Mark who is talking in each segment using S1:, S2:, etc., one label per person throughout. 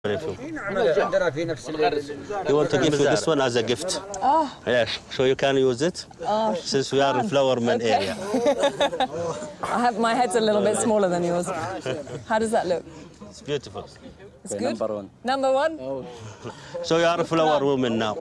S1: You want to give you this one as a gift.
S2: Oh.
S1: Yes, so you can use it.
S2: Oh,
S1: since we are in Flowerman area.
S2: My head's a little bit smaller than yours. How does that look?
S1: It's beautiful.
S2: It's good?
S3: Number one.
S2: Number one?
S3: Oh.
S1: So you are a flower woman now.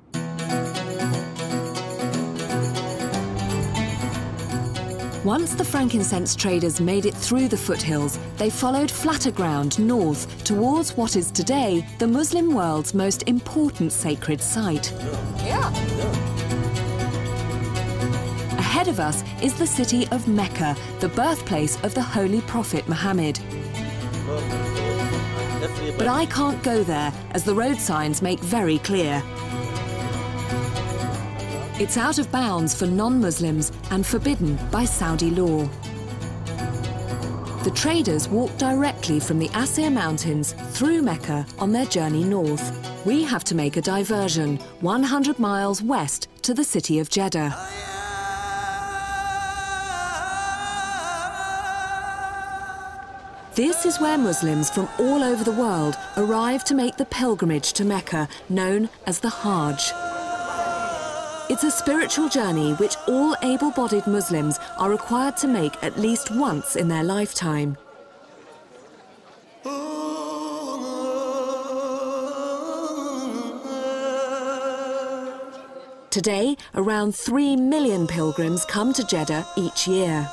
S4: Once the frankincense traders made it through the foothills, they followed flatter ground north towards what is today the Muslim world's most important sacred site.
S2: Yeah.
S4: Ahead of us is the city of Mecca, the birthplace of the Holy Prophet Muhammad. But I can't go there, as the road signs make very clear. It's out of bounds for non-Muslims and forbidden by Saudi law. The traders walk directly from the Asir Mountains through Mecca on their journey north. We have to make a diversion 100 miles west to the city of Jeddah. This is where Muslims from all over the world arrive to make the pilgrimage to Mecca, known as the Hajj. It's a spiritual journey which all able-bodied Muslims are required to make at least once in their lifetime. Today, around 3 million pilgrims come to Jeddah each year.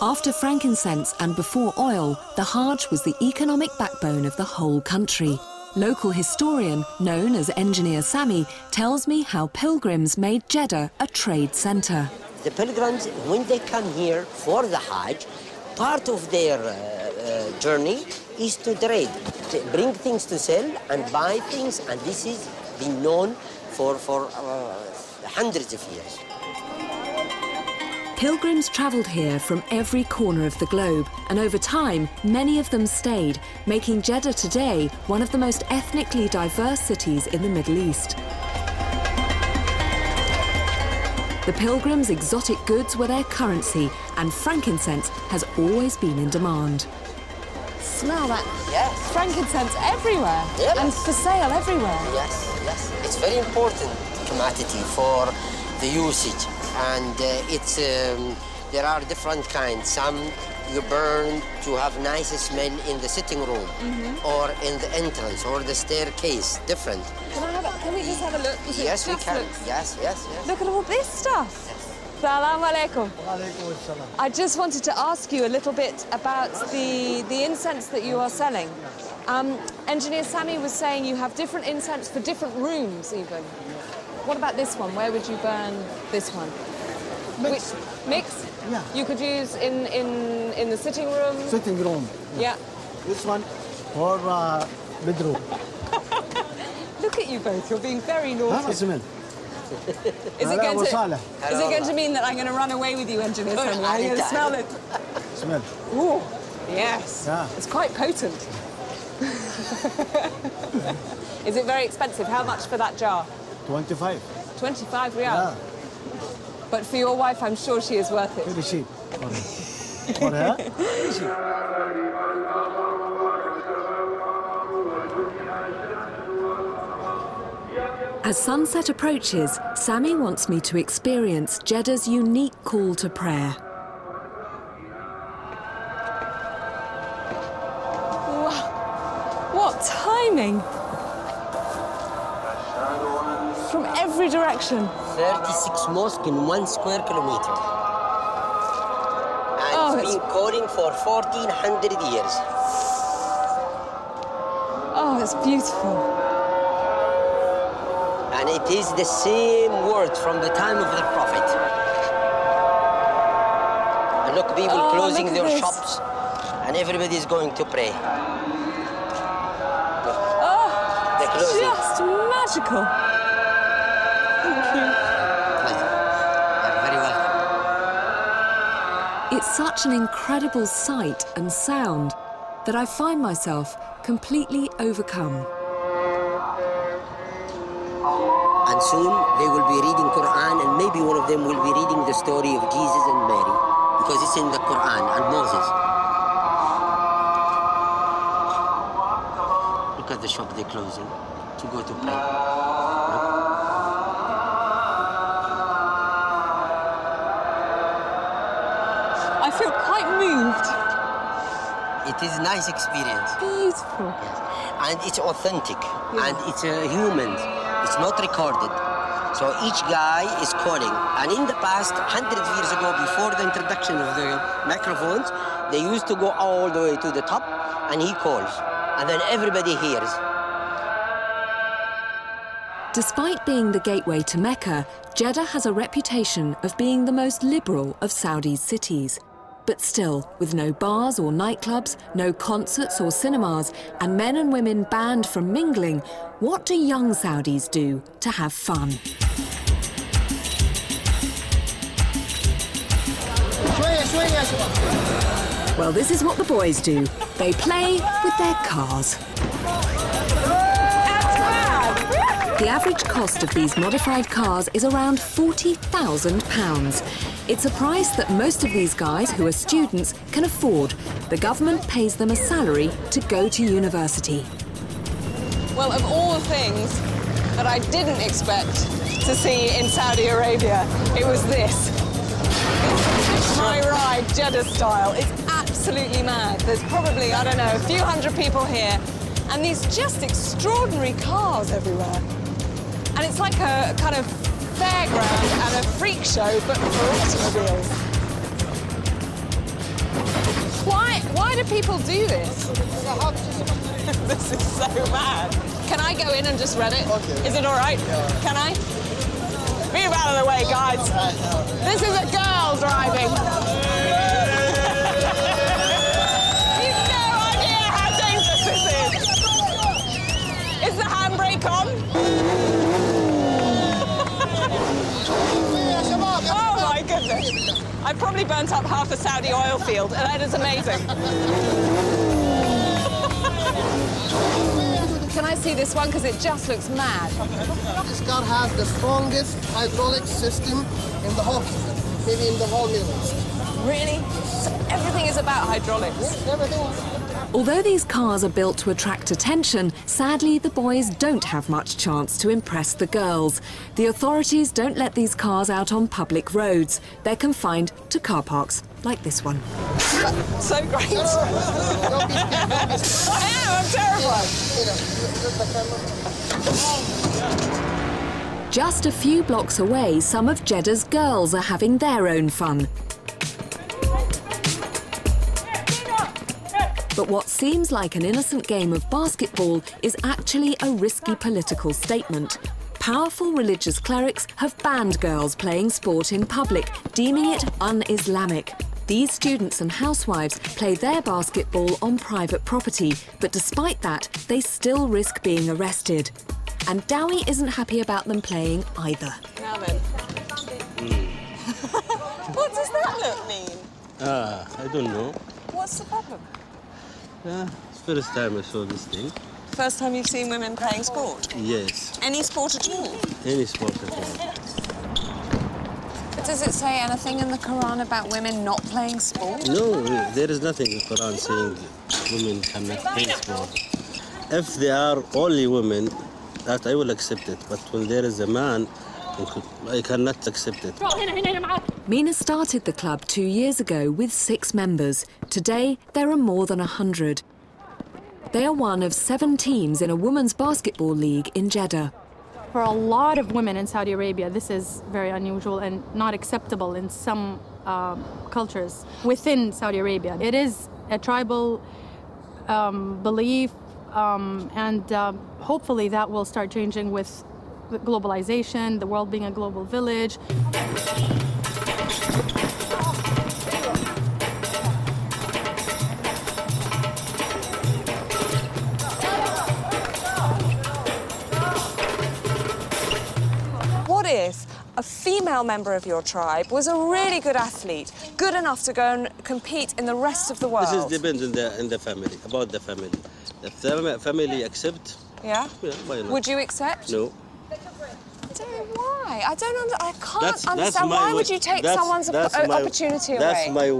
S4: After frankincense and before oil, the Hajj was the economic backbone of the whole country. Local historian, known as Engineer Sami, tells me how pilgrims made Jeddah a trade centre.
S5: The pilgrims, when they come here for the Hajj, part of their journey is to trade, to bring things to sell and buy things, and this has been known for hundreds of years.
S4: Pilgrims travelled here from every corner of the globe, and over time, many of them stayed, making Jeddah today one of the most ethnically diverse cities in the Middle East. The pilgrims' exotic goods were their currency, and frankincense has always been in demand.
S2: Smell that.
S5: Yes.
S2: Frankincense everywhere.
S5: Yes.
S2: And for sale everywhere.
S5: Yes, yes. It's very important commodity for the usage. And there are different kinds. Some you burn to have nice smell in the sitting room, or in the entrance, or the staircase, different.
S2: Can we just have a look?
S5: Yes, we can. Yes, yes, yes.
S2: Look at all this stuff. Salaam alaikum. I just wanted to ask you a little bit about the incense that you are selling. Engineer Sami was saying you have different incense for different rooms, even. What about this one? Where would you burn this one?
S6: Mix.
S2: Mix?
S6: Yeah.
S2: You could use in the sitting room?
S6: Sitting room.
S2: Yeah.
S6: This one for bedroom.
S2: Look at you both. You're being very naughty.
S6: Smell.
S2: Is it going to mean that I'm going to run away with you, Engineer Sami? Are you going to smell it?
S6: Smell.
S2: Ooh, yes.
S6: Yeah.
S2: It's quite potent. Is it very expensive? How much for that jar?
S6: 25.
S2: 25 riyal?
S6: Yeah.
S2: But for your wife, I'm sure she is worth it.
S6: Very cheap. For her? Very cheap.
S4: As sunset approaches, Sami wants me to experience Jeddah's unique call to prayer.
S2: Wow. What timing! From every direction.
S5: 36 mosques in 1 square kilometer. And it's been calling for 1,400 years.
S2: Oh, it's beautiful.
S5: And it is the same word from the time of the Prophet. And look, people closing their shops, and everybody is going to pray.
S2: Oh,
S5: they're closing.
S2: Just magical. Thank you.
S5: You're very welcome.
S4: It's such an incredible sight and sound that I find myself completely overcome.
S5: And soon they will be reading Quran, and maybe one of them will be reading the story of Jesus and Mary. because it's in the Quran and Moses. Look at the shop they're closing to go to pray. Look.
S2: I feel quite moved.
S5: It is a nice experience.
S2: Beautiful.
S5: Yes. And it's authentic, and it's human. It's not recorded. So each guy is calling. And in the past, 100 years ago, before the introduction of the microphones, they used to go all the way to the top, and he calls. And then everybody hears.
S4: Despite being the gateway to Mecca, Jeddah has a reputation of being the most liberal of Saudi's cities. But still, with no bars or nightclubs, no concerts or cinemas, and men and women banned from mingling, what do young Saudis do to have fun? Well, this is what the boys do. They play with their cars. The average cost of these modified cars is around £40,000. It's a price that most of these guys who are students can afford. The government pays them a salary to go to university.
S2: Well, of all the things that I didn't expect to see in Saudi Arabia, it was this. It's my ride, Jeddah style. It's absolutely mad. There's probably, I don't know, a few hundred people here, and these just extraordinary cars everywhere. And it's like a kind of fairground and a freak show, but for automobiles. Why do people do this? This is so mad. Can I go in and just read it? Okay. Is it all right? Yeah. Can I? Move out of the way, guys. This is a girl driving. You've no idea how dangerous this is. Is the handbrake on? Oh my goodness. I've probably burnt up half a Saudi oil field, and that is amazing. Can I see this one? Because it just looks mad.
S3: This car has the strongest hydraulic system in the whole kingdom, maybe in the whole Middle East.
S2: Really? So everything is about hydraulics?
S3: Yes, everything.
S4: Although these cars are built to attract attention, sadly the boys don't have much chance to impress the girls. The authorities don't let these cars out on public roads. They're confined to car parks, like this one.
S2: So great. I am, I'm terrified.
S4: Just a few blocks away, some of Jeddah's girls are having their own fun. But what seems like an innocent game of basketball is actually a risky political statement. Powerful religious clerics have banned girls playing sport in public, deeming it un-Islamic. These students and housewives play their basketball on private property, but despite that, they still risk being arrested. And Dowie isn't happy about them playing either.
S2: Now then. What does that look mean?
S1: I don't know.
S2: What's the problem?
S1: It's the first time I saw this thing.
S2: First time you've seen women playing sport?
S1: Yes.
S2: Any sport at all?
S1: Any sport at all.
S2: But does it say anything in the Quran about women not playing sport?
S1: No, there is nothing in the Quran saying women cannot play sport. If they are only women, that I will accept it. But when there is a man, I cannot accept it.
S4: Mina started the club 2 years ago with 6 members. Today, there are more than 100. They are one of 7 teams in a women's basketball league in Jeddah.
S7: For a lot of women in Saudi Arabia, this is very unusual and not acceptable in some cultures within Saudi Arabia. It is a tribal belief, and hopefully that will start changing with globalization, the world being a global village.
S2: What if a female member of your tribe was a really good athlete, good enough to go and compete in the rest of the world?
S1: This depends on the family, about the family. If the family accept,
S2: yeah,
S1: why not?
S2: Would you accept?
S1: No.
S2: Why? I can't understand. Why would you take someone's opportunity away?
S1: That's my way.